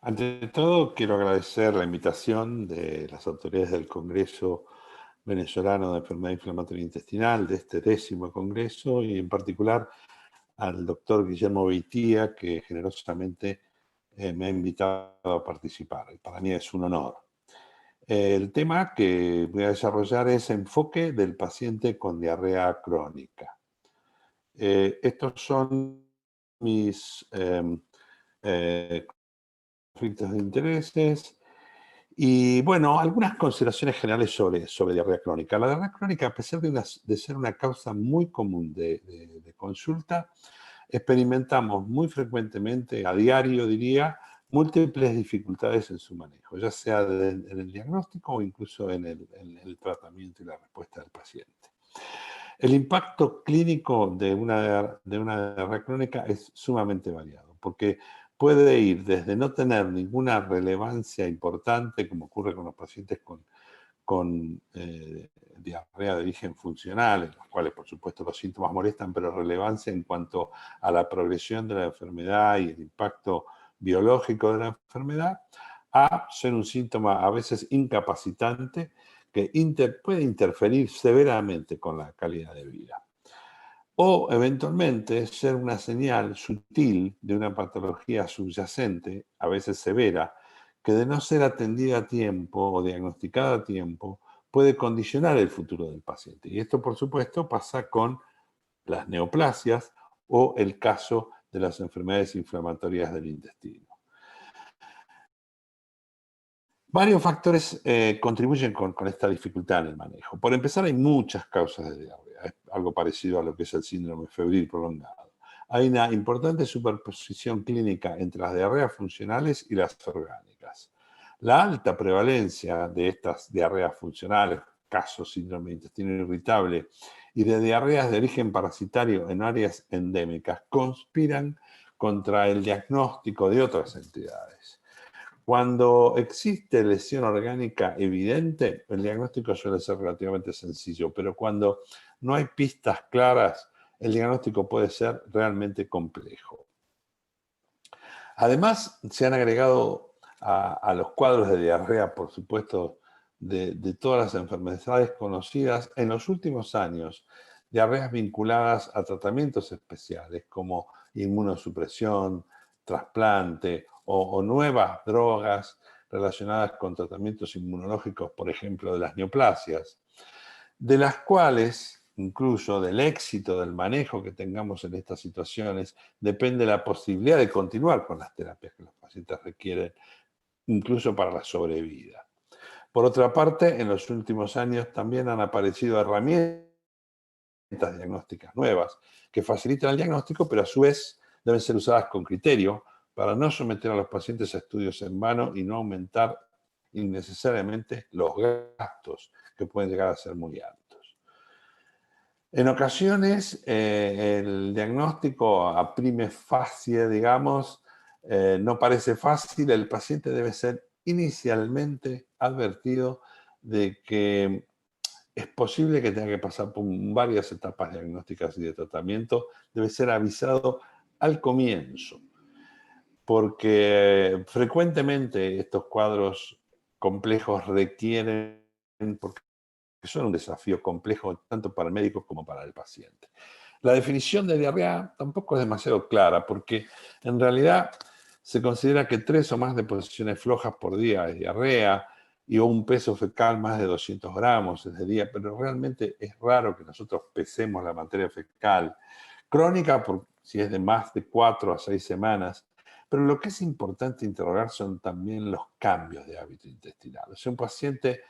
Ante todo, quiero agradecer la invitación de las autoridades del Congreso Venezolano de Enfermedad Inflamatoria Intestinal, de este 10º Congreso, y en particular al doctor Guillermo Beitía, que generosamente me ha invitado a participar. Y para mí es un honor. El tema que voy a desarrollar es enfoque del paciente con diarrea crónica. Estos son mis conflictos de intereses. Y bueno, algunas consideraciones generales sobre diarrea crónica. La diarrea crónica, a pesar de ser una causa muy común de consulta, experimentamos muy frecuentemente, a diario diría, múltiples dificultades en su manejo, ya sea en el diagnóstico o incluso en el tratamiento y la respuesta del paciente. El impacto clínico de una diarrea crónica es sumamente variado, porque puede ir desde no tener ninguna relevancia importante, como ocurre con los pacientes con diarrea de origen funcional, en los cuales por supuesto los síntomas molestan, pero relevancia en cuanto a la progresión de la enfermedad y el impacto biológico de la enfermedad, a ser un síntoma a veces incapacitante que puede interferir severamente con la calidad de vida. O eventualmente ser una señal sutil de una patología subyacente, a veces severa, que de no ser atendida a tiempo o diagnosticada a tiempo, puede condicionar el futuro del paciente. Y esto, por supuesto, pasa con las neoplasias o el caso de las enfermedades inflamatorias del intestino. Varios factores contribuyen con esta dificultad en el manejo. Por empezar, hay muchas causas de diarrea. Es algo parecido a lo que es el síndrome febril prolongado. Hay una importante superposición clínica entre las diarreas funcionales y las orgánicas. La alta prevalencia de estas diarreas funcionales, casos síndrome de intestino irritable, y de diarreas de origen parasitario en áreas endémicas, conspiran contra el diagnóstico de otras entidades. Cuando existe lesión orgánica evidente, el diagnóstico suele ser relativamente sencillo, pero cuando no hay pistas claras, el diagnóstico puede ser realmente complejo. Además, se han agregado a los cuadros de diarrea, por supuesto, de todas las enfermedades conocidas en los últimos años, diarreas vinculadas a tratamientos especiales como inmunosupresión, trasplante o nuevas drogas relacionadas con tratamientos inmunológicos, por ejemplo, de las neoplasias, de las cuales, incluso del éxito del manejo que tengamos en estas situaciones, depende la posibilidad de continuar con las terapias que los pacientes requieren, incluso para la sobrevida. Por otra parte, en los últimos años también han aparecido herramientas diagnósticas nuevas que facilitan el diagnóstico, pero a su vez deben ser usadas con criterio para no someter a los pacientes a estudios en vano y no aumentar innecesariamente los gastos que pueden llegar a ser muy altos. En ocasiones, el diagnóstico a prime facie, digamos, no parece fácil. El paciente debe ser inicialmente advertido de que es posible que tenga que pasar por varias etapas diagnósticas y de tratamiento. Debe ser avisado al comienzo, porque frecuentemente estos cuadros complejos requieren, porque son un desafío complejo tanto para el médico como para el paciente. La definición de diarrea tampoco es demasiado clara, porque en realidad se considera que 3 o más deposiciones flojas por día es diarrea, y un peso fecal más de 200 gramos ese día, pero realmente es raro que nosotros pesemos la materia fecal. Crónica, si es de más de 4 a 6 semanas, pero lo que es importante interrogar son también los cambios de hábito intestinal. O sea, un paciente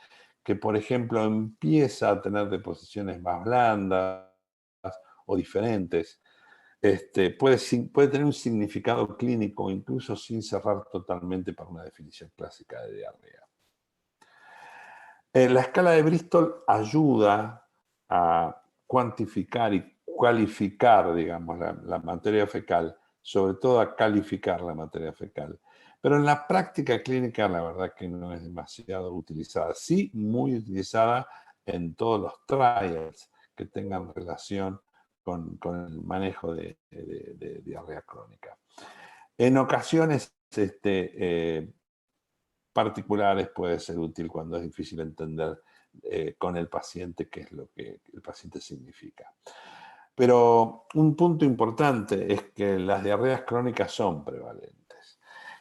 que, por ejemplo, empieza a tener deposiciones más blandas o diferentes, puede tener un significado clínico incluso sin cerrar totalmente para una definición clásica de diarrea. La escala de Bristol ayuda a cuantificar y cualificar, digamos, la materia fecal, sobre todo a calificar la materia fecal. Pero en la práctica clínica, la verdad que no es demasiado utilizada. Sí, muy utilizada en todos los trials que tengan relación con el manejo de diarrea crónica. En ocasiones particulares puede ser útil cuando es difícil entender con el paciente qué es lo que el paciente significa. Pero un punto importante es que las diarreas crónicas son prevalentes.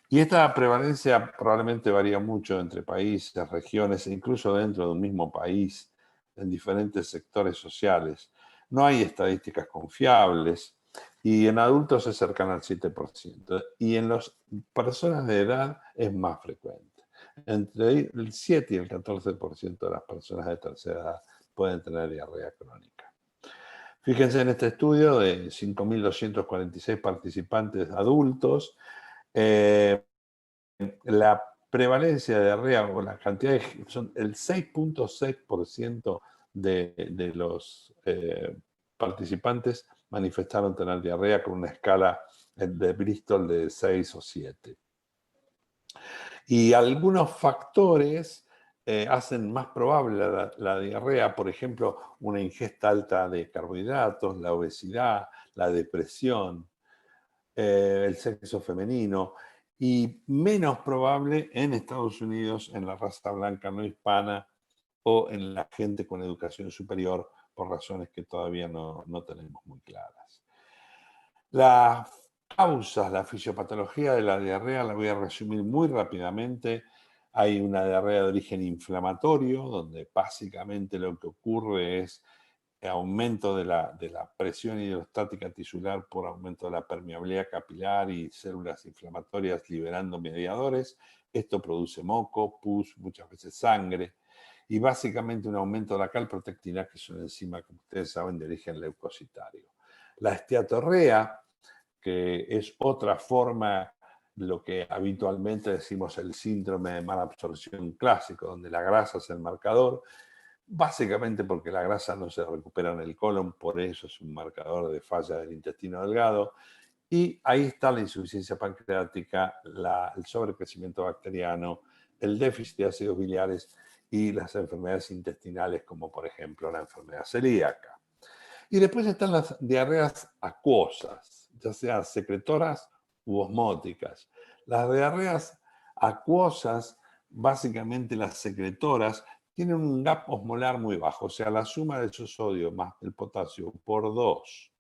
Y esta prevalencia probablemente varía mucho entre países, regiones e incluso dentro de un mismo país, en diferentes sectores sociales. No hay estadísticas confiables y en adultos es cercana al 7%. Y en las personas de edad es más frecuente. Entre el 7 y el 14% de las personas de tercera edad pueden tener diarrea crónica. Fíjense en este estudio de 5.246 participantes adultos, eh, la prevalencia de diarrea o la cantidad son el 6.6% de los participantes manifestaron tener diarrea con una escala de Bristol de 6 o 7. Y algunos factores hacen más probable la diarrea, por ejemplo, una ingesta alta de carbohidratos, la obesidad, la depresión, el sexo femenino, y menos probable en Estados Unidos, en la raza blanca no hispana o en la gente con educación superior, por razones que todavía no tenemos muy claras. Las causas, la fisiopatología de la diarrea la voy a resumir muy rápidamente. Hay una diarrea de origen inflamatorio, donde básicamente lo que ocurre es aumento de la presión hidrostática tisular por aumento de la permeabilidad capilar y células inflamatorias liberando mediadores. Esto produce moco, pus, muchas veces sangre y básicamente un aumento de la calprotectina, que es una enzima, como ustedes saben, de origen leucocitario. La esteatorrea, que es otra forma, lo que habitualmente decimos el síndrome de mala absorción clásico, donde la grasa es el marcador, básicamente porque la grasa no se recupera en el colon, por eso es un marcador de falla del intestino delgado. Y ahí está la insuficiencia pancreática, el sobrecrecimiento bacteriano, el déficit de ácidos biliares y las enfermedades intestinales, como por ejemplo la enfermedad celíaca. Y después están las diarreas acuosas, ya sean secretoras u osmóticas. Las diarreas acuosas, básicamente las secretoras, tienen un gap osmolar muy bajo, o sea, la suma de su sodio más el potasio por 2.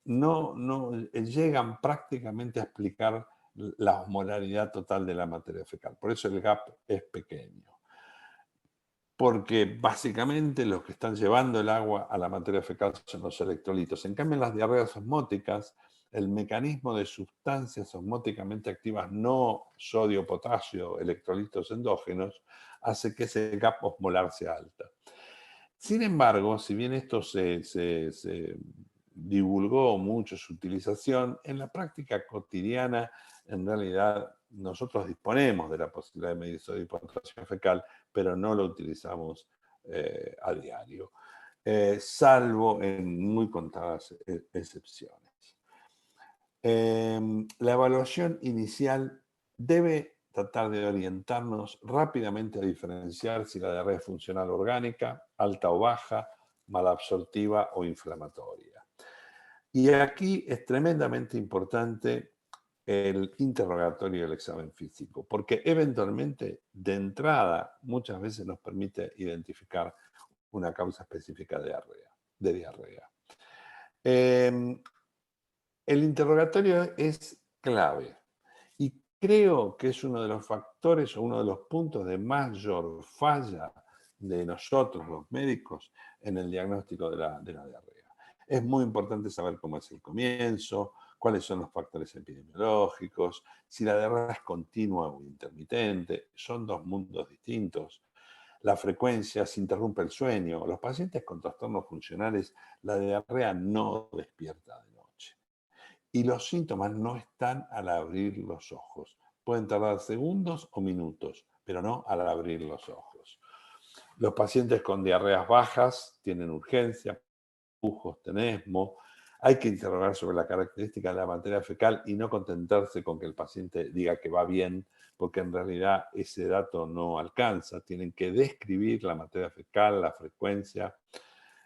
No llegan prácticamente a explicar la osmolaridad total de la materia fecal. Por eso el gap es pequeño. Porque básicamente los que están llevando el agua a la materia fecal son los electrolitos. En cambio, en las diarreas osmóticas, el mecanismo de sustancias osmóticamente activas, no sodio, potasio, electrolitos endógenos, hace que ese gap osmolar sea alta. Sin embargo, si bien esto se divulgó mucho su utilización, en la práctica cotidiana, en realidad, nosotros disponemos de la posibilidad de medir sodio y potasio fecal, pero no lo utilizamos a diario, salvo en muy contadas excepciones. La evaluación inicial debe tratar de orientarnos rápidamente a diferenciar si la diarrea es funcional orgánica, alta o baja, malabsortiva o inflamatoria. Y aquí es tremendamente importante el interrogatorio y el examen físico, porque eventualmente, de entrada, muchas veces nos permite identificar una causa específica de diarrea. El interrogatorio es clave y creo que es uno de los factores o uno de los puntos de mayor falla de nosotros, los médicos, en el diagnóstico de la diarrea. Es muy importante saber cómo es el comienzo, cuáles son los factores epidemiológicos, si la diarrea es continua o intermitente, son dos mundos distintos. La frecuencia, si interrumpe el sueño. Los pacientes con trastornos funcionales, la diarrea no despierta de noche. Y los síntomas no están al abrir los ojos. Pueden tardar segundos o minutos, pero no al abrir los ojos. Los pacientes con diarreas bajas tienen urgencia, pujos, tenesmo. Hay que interrogar sobre la característica de la materia fecal y no contentarse con que el paciente diga que va bien, porque en realidad ese dato no alcanza. Tienen que describir la materia fecal, la frecuencia,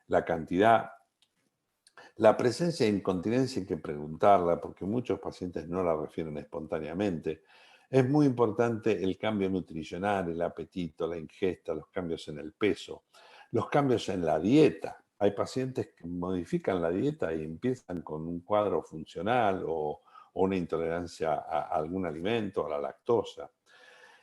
la cantidad. La presencia de incontinencia hay que preguntarla porque muchos pacientes no la refieren espontáneamente. Es muy importante el cambio nutricional, el apetito, la ingesta, los cambios en el peso, los cambios en la dieta. Hay pacientes que modifican la dieta y empiezan con un cuadro funcional o una intolerancia a algún alimento, a la lactosa.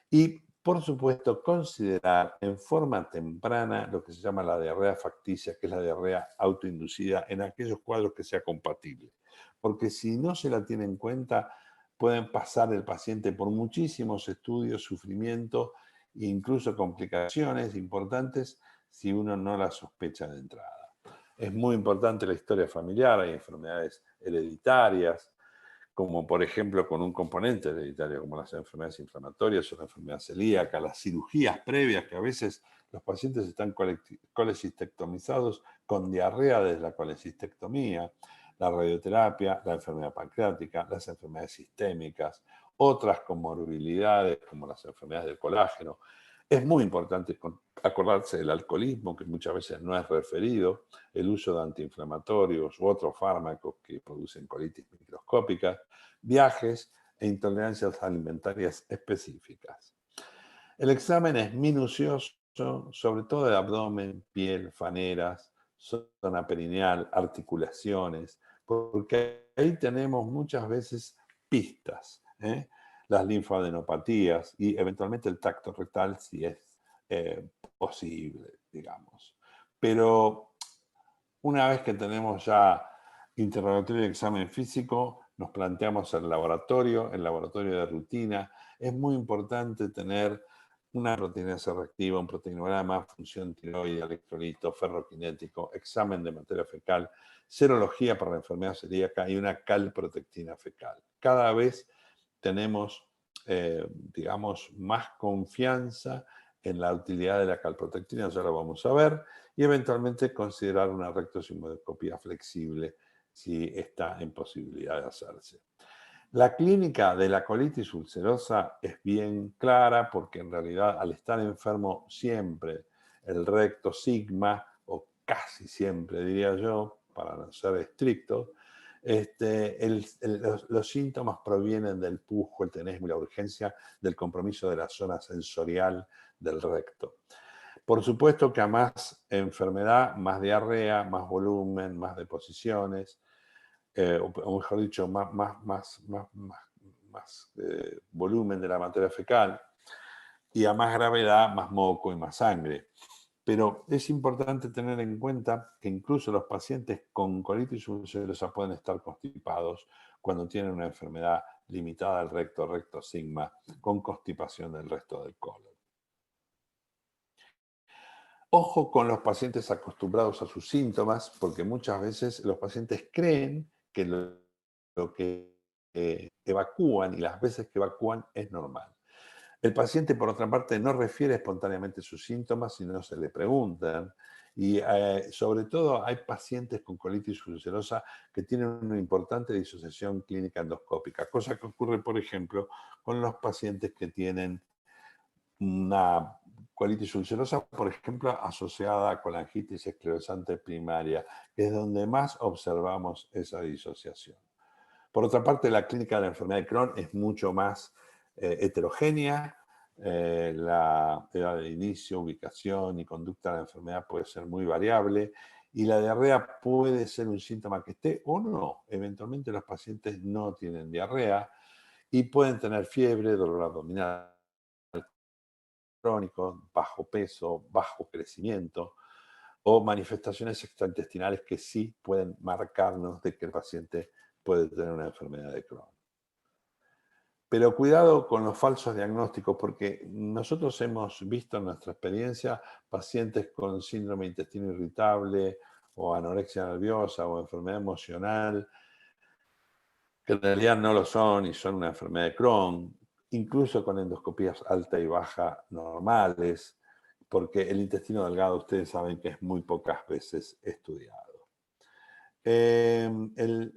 Y, por supuesto, considerar en forma temprana lo que se llama la diarrea facticia, que es la diarrea autoinducida en aquellos cuadros que sea compatible. Porque si no se la tiene en cuenta, pueden pasar el paciente por muchísimos estudios, sufrimiento e incluso complicaciones importantes si uno no la sospecha de entrada. Es muy importante la historia familiar, hay enfermedades hereditarias, como por ejemplo con un componente hereditario, como las enfermedades inflamatorias o la enfermedad celíaca, las cirugías previas, que a veces los pacientes están colecistectomizados con diarrea desde la colecistectomía, la radioterapia, la enfermedad pancreática, las enfermedades sistémicas, otras comorbilidades como las enfermedades del colágeno. Es muy importante acordarse del alcoholismo, que muchas veces no es referido, el uso de antiinflamatorios u otros fármacos que producen colitis microscópica, viajes e intolerancias alimentarias específicas. El examen es minucioso, sobre todo de abdomen, piel, faneras, zona perineal, articulaciones, porque ahí tenemos muchas veces pistas, ¿eh? Las linfadenopatías y eventualmente el tacto rectal si es posible, digamos. Pero una vez que tenemos ya interrogatorio y examen físico, nos planteamos el laboratorio de rutina. Es muy importante tener una proteína C reactiva, un proteinograma, función tiroidea, electrolito, ferroquinético, examen de materia fecal, serología para la enfermedad celíaca y una calprotectina fecal. Cada vez tenemos, digamos, más confianza en la utilidad de la calprotectina, ya lo vamos a ver, y eventualmente considerar una rectosigmoidoscopía flexible si está en posibilidad de hacerse. La clínica de la colitis ulcerosa es bien clara porque en realidad al estar enfermo siempre el recto sigma, o casi siempre diría yo, para no ser estricto, los síntomas provienen del pujo, el tenesmo y la urgencia del compromiso de la zona sensorial del recto. Por supuesto que a más enfermedad, más diarrea, más volumen, más deposiciones, o mejor dicho, más volumen de la materia fecal, y a más gravedad, más moco y más sangre. Pero es importante tener en cuenta que incluso los pacientes con colitis ulcerosa pueden estar constipados cuando tienen una enfermedad limitada al recto sigma, con constipación del resto del colon. Ojo con los pacientes acostumbrados a sus síntomas, porque muchas veces los pacientes creen que lo que evacúan y las veces que evacúan es normal. El paciente, por otra parte, no refiere espontáneamente sus síntomas, sino se le preguntan. Y sobre todo hay pacientes con colitis ulcerosa que tienen una importante disociación clínica endoscópica, cosa que ocurre, por ejemplo, con los pacientes que tienen una colitis ulcerosa, por ejemplo, asociada a colangitis esclerosante primaria, que es donde más observamos esa disociación. Por otra parte, la clínica de la enfermedad de Crohn es mucho más heterogénea. La edad de inicio, ubicación y conducta de la enfermedad puede ser muy variable y la diarrea puede ser un síntoma que esté o no. Eventualmente los pacientes no tienen diarrea y pueden tener fiebre, dolor abdominal crónico, bajo peso, bajo crecimiento o manifestaciones extraintestinales que sí pueden marcarnos de que el paciente puede tener una enfermedad de Crohn. Pero cuidado con los falsos diagnósticos, porque nosotros hemos visto en nuestra experiencia pacientes con síndrome de intestino irritable o anorexia nerviosa o enfermedad emocional, que en realidad no lo son y son una enfermedad de Crohn, incluso con endoscopías alta y baja normales, porque el intestino delgado ustedes saben que es muy pocas veces estudiado. El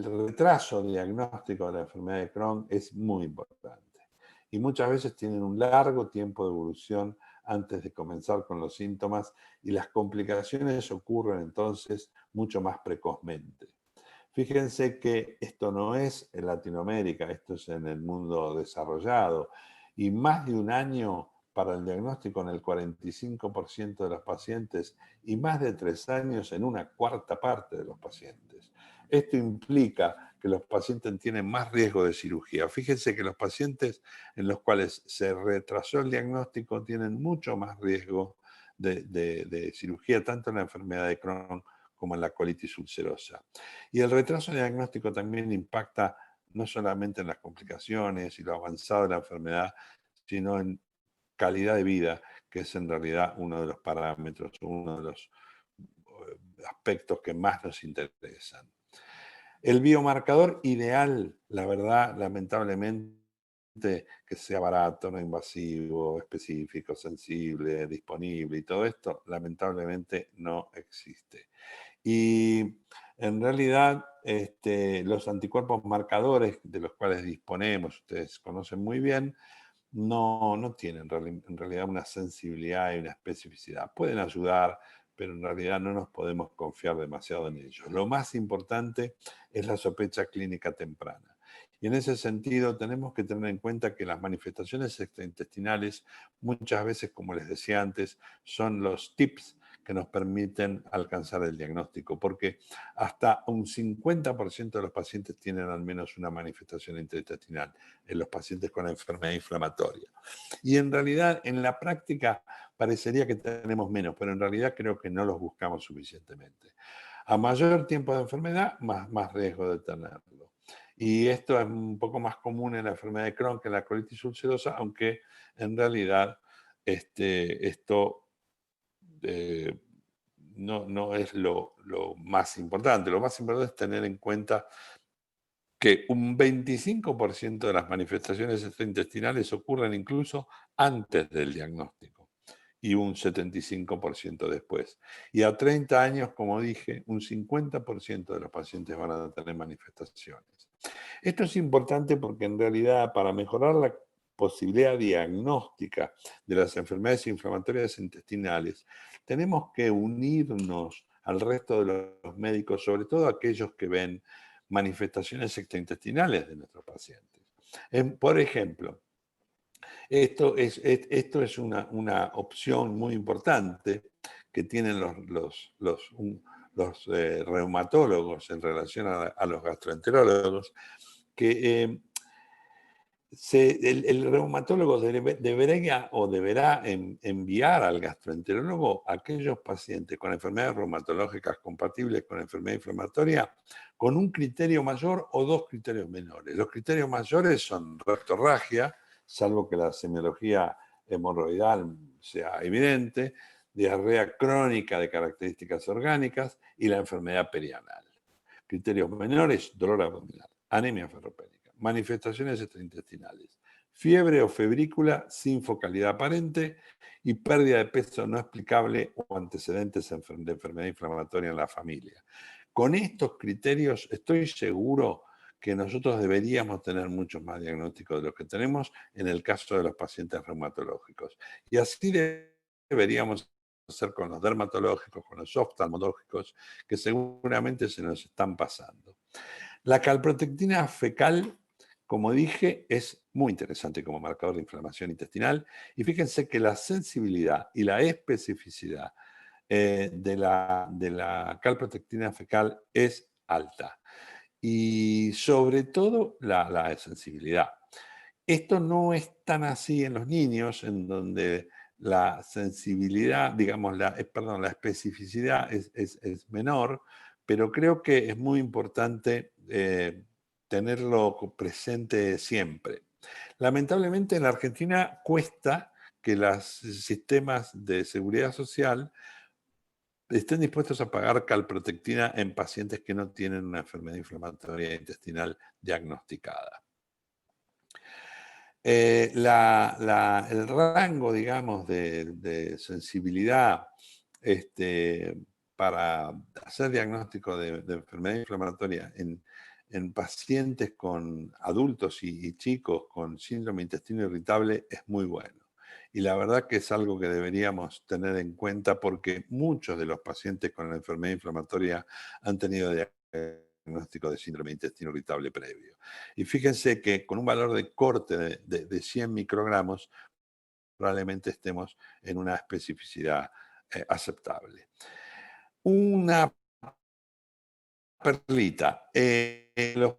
retraso diagnóstico de la enfermedad de Crohn es muy importante y muchas veces tienen un largo tiempo de evolución antes de comenzar con los síntomas y las complicaciones ocurren entonces mucho más precozmente. Fíjense que esto no es en Latinoamérica, esto es en el mundo desarrollado, y más de un año para el diagnóstico en el 45% de los pacientes y más de 3 años en una cuarta parte de los pacientes. Esto implica que los pacientes tienen más riesgo de cirugía. Fíjense que los pacientes en los cuales se retrasó el diagnóstico tienen mucho más riesgo de cirugía, tanto en la enfermedad de Crohn como en la colitis ulcerosa. Y el retraso diagnóstico también impacta no solamente en las complicaciones y lo avanzado de la enfermedad, sino en calidad de vida, que es en realidad uno de los parámetros, uno de los aspectos que más nos interesan. El biomarcador ideal, la verdad, lamentablemente, que sea barato, no invasivo, específico, sensible, disponible y todo esto, lamentablemente no existe. Y en realidad, los anticuerpos marcadores de los cuales disponemos, ustedes conocen muy bien, no tienen en realidad una sensibilidad y una especificidad. Pueden ayudar, pero en realidad no nos podemos confiar demasiado en ellos. Lo más importante es la sospecha clínica temprana. Y en ese sentido tenemos que tener en cuenta que las manifestaciones extraintestinales muchas veces, como les decía antes, son los tips que nos permiten alcanzar el diagnóstico, porque hasta un 50% de los pacientes tienen al menos una manifestación intraintestinal en los pacientes con enfermedad inflamatoria. Y en realidad, en la práctica, parecería que tenemos menos, pero en realidad creo que no los buscamos suficientemente. A mayor tiempo de enfermedad, más riesgo de tenerlo. Y esto es un poco más común en la enfermedad de Crohn que en la colitis ulcerosa, aunque en realidad esto eh, no es lo más importante. Lo más importante es tener en cuenta que un 25% de las manifestaciones extraintestinales ocurren incluso antes del diagnóstico y un 75% después. Y a 30 años, como dije, un 50% de los pacientes van a tener manifestaciones. Esto es importante porque en realidad para mejorar la posibilidad diagnóstica de las enfermedades inflamatorias intestinales, tenemos que unirnos al resto de los médicos, sobre todo aquellos que ven manifestaciones extraintestinales de nuestros pacientes. Por ejemplo, esto es una opción muy importante que tienen los reumatólogos en relación a los gastroenterólogos, que el reumatólogo debería o deberá enviar al gastroenterólogo a aquellos pacientes con enfermedades reumatológicas compatibles con enfermedad inflamatoria con un criterio mayor o dos criterios menores. Los criterios mayores son rectorragia, salvo que la semiología hemorroidal sea evidente, diarrea crónica de características orgánicas y la enfermedad perianal. Criterios menores, dolor abdominal, anemia ferropénica, manifestaciones extraintestinales, fiebre o febrícula sin focalidad aparente y pérdida de peso no explicable o antecedentes de enfermedad inflamatoria en la familia. Con estos criterios estoy seguro que nosotros deberíamos tener muchos más diagnósticos de los que tenemos en el caso de los pacientes reumatológicos. Y así deberíamos hacer con los dermatológicos, con los oftalmológicos, que seguramente se nos están pasando. La calprotectina fecal, como dije, es muy interesante como marcador de inflamación intestinal. Y fíjense que la sensibilidad y la especificidad de la calprotectina fecal es alta. Y sobre todo la sensibilidad. Esto no es tan así en los niños, en donde la sensibilidad, digamos, perdón, la especificidad es menor, pero creo que es muy importante tenerlo presente siempre. Lamentablemente en la Argentina cuesta que los sistemas de seguridad social estén dispuestos a pagar calprotectina en pacientes que no tienen una enfermedad inflamatoria intestinal diagnosticada. El rango, digamos, de sensibilidad para hacer diagnóstico de enfermedad inflamatoria en pacientes con adultos y chicos con síndrome intestino irritable es muy bueno. y la verdad que es algo que deberíamos tener en cuenta porque muchos de los pacientes con la enfermedad inflamatoria han tenido diagnóstico de síndrome de intestino irritable previo. Y fíjense que con un valor de corte de 100 microgramos, probablemente estemos en una especificidad aceptable. Una perlita. Los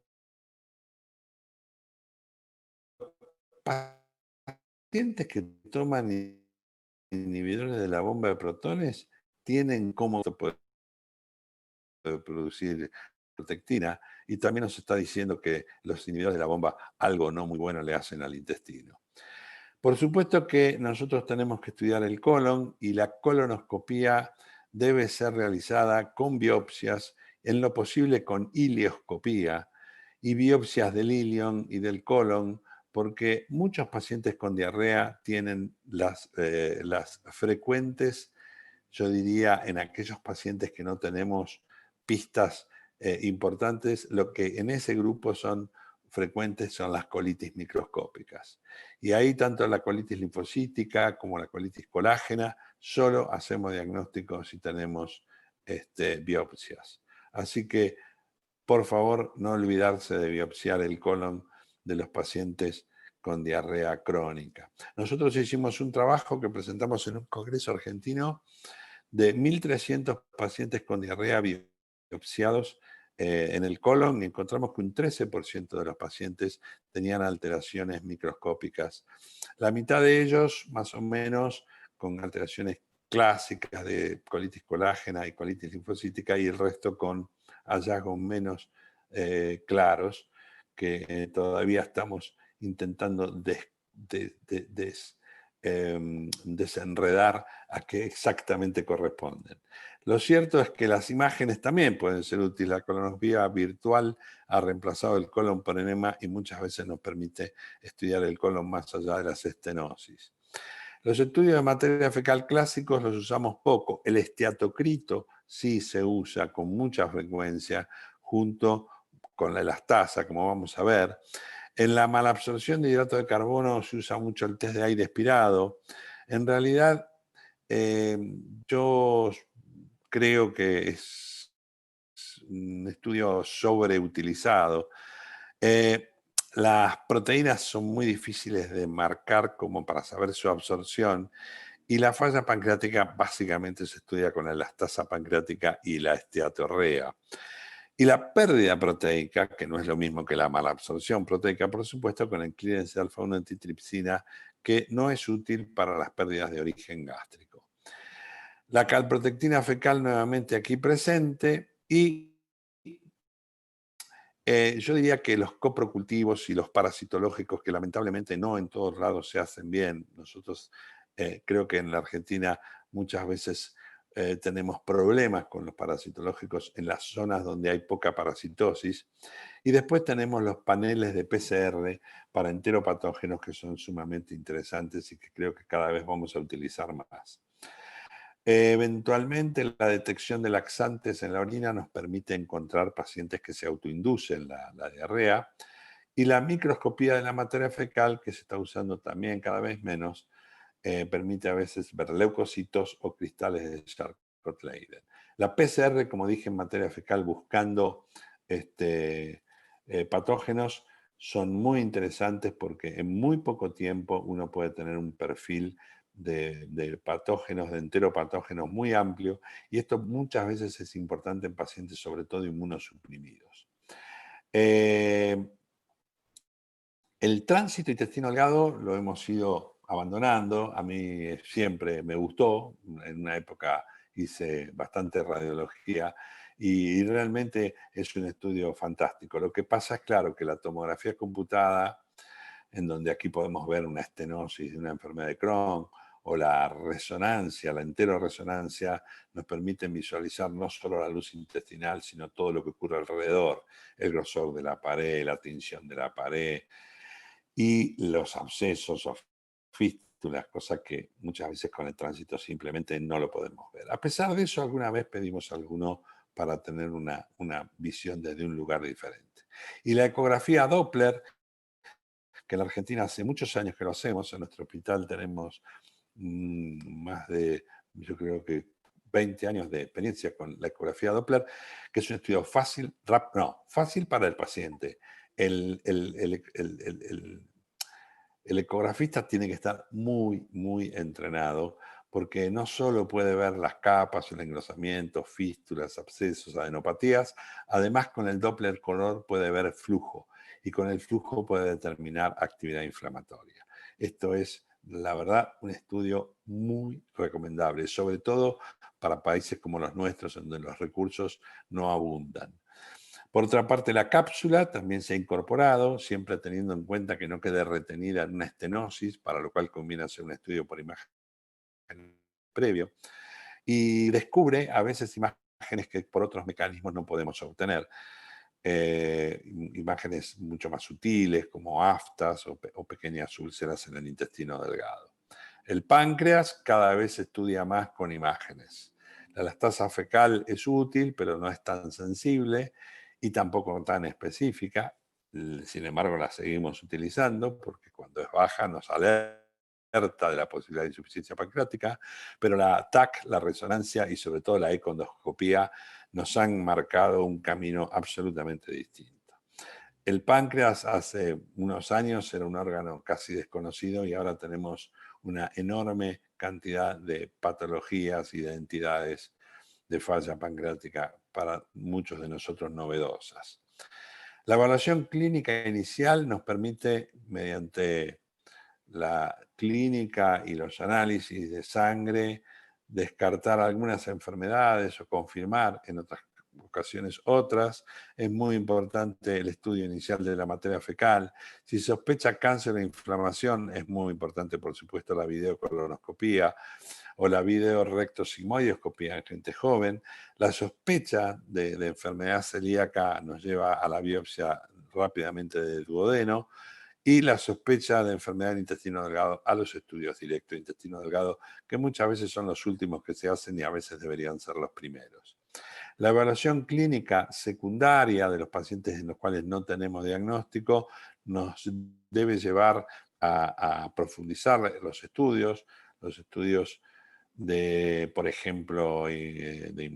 pacientes que toman inhibidores de la bomba de protones tienen cómo puede producir protectina y también nos está diciendo que los inhibidores de la bomba algo no muy bueno le hacen al intestino. Por supuesto que nosotros tenemos que estudiar el colon y la colonoscopía debe ser realizada con biopsias, en lo posible con ileoscopía y biopsias del ilion y del colon, porque muchos pacientes con diarrea tienen las frecuentes, yo diría, en aquellos pacientes que no tenemos pistas importantes, lo que en ese grupo son frecuentes son las colitis microscópicas. Y ahí tanto la colitis linfocítica como la colitis colágena, solo hacemos diagnósticos si tenemos biopsias. Así que, por favor, no olvidarse de biopsiar el colon de los pacientes con diarrea crónica. Nosotros hicimos un trabajo que presentamos en un congreso argentino de 1.300 pacientes con diarrea biopsiados en el colon, y encontramos que un 13% de los pacientes tenían alteraciones microscópicas. La mitad de ellos, más o menos, con alteraciones clásicas de colitis colágena y colitis linfocítica, y el resto con hallazgos menos claros, que todavía estamos intentando desenredar a qué exactamente corresponden. Lo cierto es que las imágenes también pueden ser útiles. La colonoscopia virtual ha reemplazado el colon por enema y muchas veces nos permite estudiar el colon más allá de las estenosis. Los estudios de materia fecal clásicos los usamos poco. El esteatocrito sí se usa con mucha frecuencia junto con la elastasa, como vamos a ver. En la malabsorción de hidrato de carbono se usa mucho el test de aire expirado. En realidad, eh, yo creo que es un estudio sobreutilizado. Eh, las proteínas son muy difíciles de marcar como para saber su absorción y la falla pancreática básicamente se estudia con la elastasa pancreática y la esteatorrea. Y la pérdida proteica, que no es lo mismo que la malabsorción proteica, por supuesto, con el clearance de alfa-1 antitripsina, que no es útil para las pérdidas de origen gástrico. La calprotectina fecal nuevamente aquí presente y yo diría que los coprocultivos y los parasitológicos, que lamentablemente no en todos lados se hacen bien. Nosotros creo que en la Argentina muchas veces tenemos problemas con los parasitológicos en las zonas donde hay poca parasitosis. Y después tenemos los paneles de PCR para enteropatógenos que son sumamente interesantes y que creo que cada vez vamos a utilizar más. Eventualmente, la detección de laxantes en la orina nos permite encontrar pacientes que se autoinducen la diarrea, y la microscopía de la materia fecal, que se está usando también cada vez menos, permite a veces ver leucocitos o cristales de Charcot-Leyden. La PCR, como dije, en materia fecal buscando patógenos, son muy interesantes porque en muy poco tiempo uno puede tener un perfil de patógenos, de enteropatógenos muy amplio, y esto muchas veces es importante en pacientes, sobre todo inmunosuprimidos. El tránsito intestino delgado lo hemos ido abandonando. A mí siempre me gustó. En una época hice bastante radiología y realmente es un estudio fantástico. Lo que pasa es, claro, que la tomografía computada, en donde aquí podemos ver una estenosis de una enfermedad de Crohn, o la resonancia, la enteroresonancia, nos permiten visualizar no solo la luz intestinal, sino todo lo que ocurre alrededor, el grosor de la pared, la tinción de la pared, y los abscesos o fístulas, cosas que muchas veces con el tránsito simplemente no lo podemos ver. A pesar de eso, alguna vez pedimos alguno para tener una visión desde un lugar diferente. Y la ecografía Doppler, que en la Argentina hace muchos años que lo hacemos. En nuestro hospital tenemos más de, yo creo que 20 años de experiencia con la ecografía Doppler, que es un estudio fácil, fácil para el paciente. El ecografista tiene que estar muy, muy entrenado, porque no solo puede ver las capas, el engrosamiento, fístulas, abscesos, adenopatías, además con el Doppler color puede ver flujo, y con el flujo puede determinar actividad inflamatoria. Esto es, la verdad, un estudio muy recomendable, sobre todo para países como los nuestros, donde los recursos no abundan. Por otra parte, la cápsula también se ha incorporado, siempre teniendo en cuenta que no quede retenida en una estenosis, para lo cual conviene hacer un estudio por imagen previo, y descubre a veces imágenes que por otros mecanismos no podemos obtener. Imágenes mucho más sutiles, como aftas o pequeñas úlceras en el intestino delgado. El páncreas cada vez se estudia más con imágenes. La lactasa fecal es útil, pero no es tan sensible y tampoco tan específica. Sin embargo, la seguimos utilizando porque cuando es baja nos alerta de la posibilidad de insuficiencia pancreática, pero la TAC, la resonancia y sobre todo la econdoscopía nos han marcado un camino absolutamente distinto. El páncreas hace unos años era un órgano casi desconocido y ahora tenemos una enorme cantidad de patologías y de entidades de falla pancreática para muchos de nosotros novedosas. La evaluación clínica inicial nos permite, mediante la clínica y los análisis de sangre, descartar algunas enfermedades o confirmar en otras ocasiones otras. Es muy importante el estudio inicial de la materia fecal. Si sospecha cáncer o inflamación, es muy importante, por supuesto, la videocolonoscopía o la videorectosigmoidoscopía en gente joven. La sospecha de enfermedad celíaca nos lleva a la biopsia rápidamente del duodeno, y la sospecha de enfermedad del intestino delgado a los estudios directos de intestino delgado, que muchas veces son los últimos que se hacen y a veces deberían ser los primeros. La evaluación clínica secundaria de los pacientes en los cuales no tenemos diagnóstico nos debe llevar a profundizar los estudios de, por ejemplo, de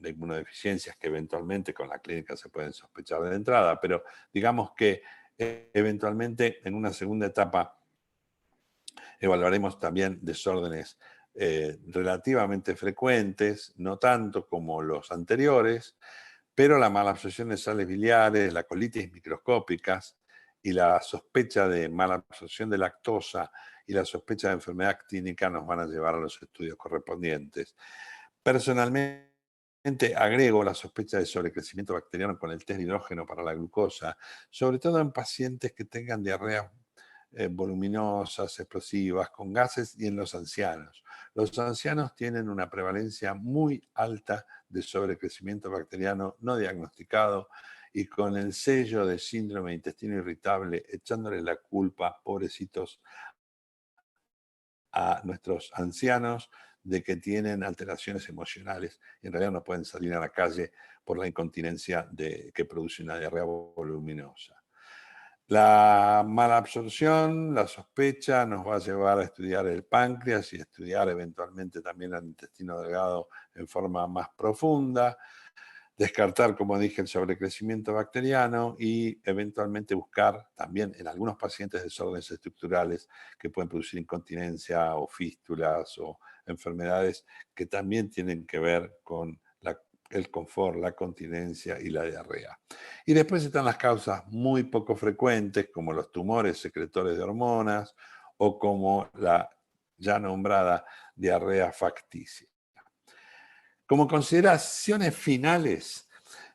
inmunodeficiencias que eventualmente con la clínica se pueden sospechar de entrada, pero digamos que eventualmente en una segunda etapa evaluaremos también desórdenes relativamente frecuentes, no tanto como los anteriores, pero la malabsorción de sales biliares, la colitis microscópicas y la sospecha de malabsorción de lactosa y la sospecha de enfermedad actínica nos van a llevar a los estudios correspondientes. Personalmente, agrego la sospecha de sobrecrecimiento bacteriano con el test de hidrógeno para la glucosa, sobre todo en pacientes que tengan diarreas voluminosas, explosivas, con gases, y en los ancianos. Los ancianos tienen una prevalencia muy alta de sobrecrecimiento bacteriano no diagnosticado y con el sello de síndrome de intestino irritable, echándole la culpa, pobrecitos, a nuestros ancianos de que tienen alteraciones emocionales y en realidad no pueden salir a la calle por la incontinencia que produce una diarrea voluminosa. La mala absorción, la sospecha, nos va a llevar a estudiar el páncreas y estudiar eventualmente también el intestino delgado en forma más profunda, descartar, como dije, el sobrecrecimiento bacteriano y eventualmente buscar también en algunos pacientes desórdenes estructurales que pueden producir incontinencia o fístulas o enfermedades que también tienen que ver con el confort, la continencia y la diarrea. Y después están las causas muy poco frecuentes, como los tumores secretores de hormonas o como la ya nombrada diarrea facticia. Como consideraciones finales,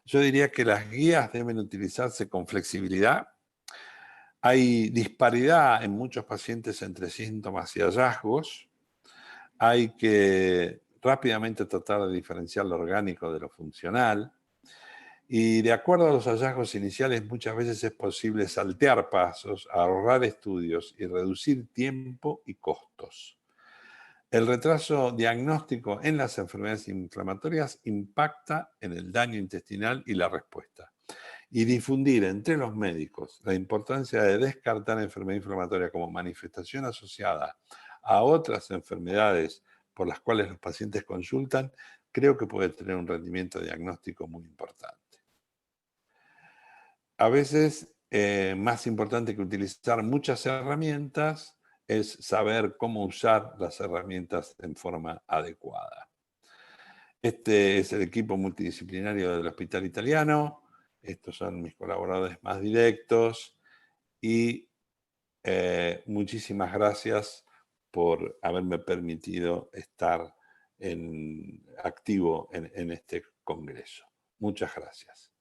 yo diría que las guías deben utilizarse con flexibilidad. Hay disparidad en muchos pacientes entre síntomas y hallazgos. Hay que rápidamente tratar de diferenciar lo orgánico de lo funcional. Y de acuerdo a los hallazgos iniciales, muchas veces es posible saltear pasos, ahorrar estudios y reducir tiempo y costos. El retraso diagnóstico en las enfermedades inflamatorias impacta en el daño intestinal y la respuesta. y difundir entre los médicos la importancia de descartar enfermedad inflamatoria como manifestación asociada a otras enfermedades por las cuales los pacientes consultan, creo que puede tener un rendimiento diagnóstico muy importante. A veces, más importante que utilizar muchas herramientas es saber cómo usar las herramientas en forma adecuada. Este es el equipo multidisciplinario del Hospital Italiano. Estos son mis colaboradores más directos y muchísimas gracias por haberme permitido estar activo en este congreso. Muchas gracias.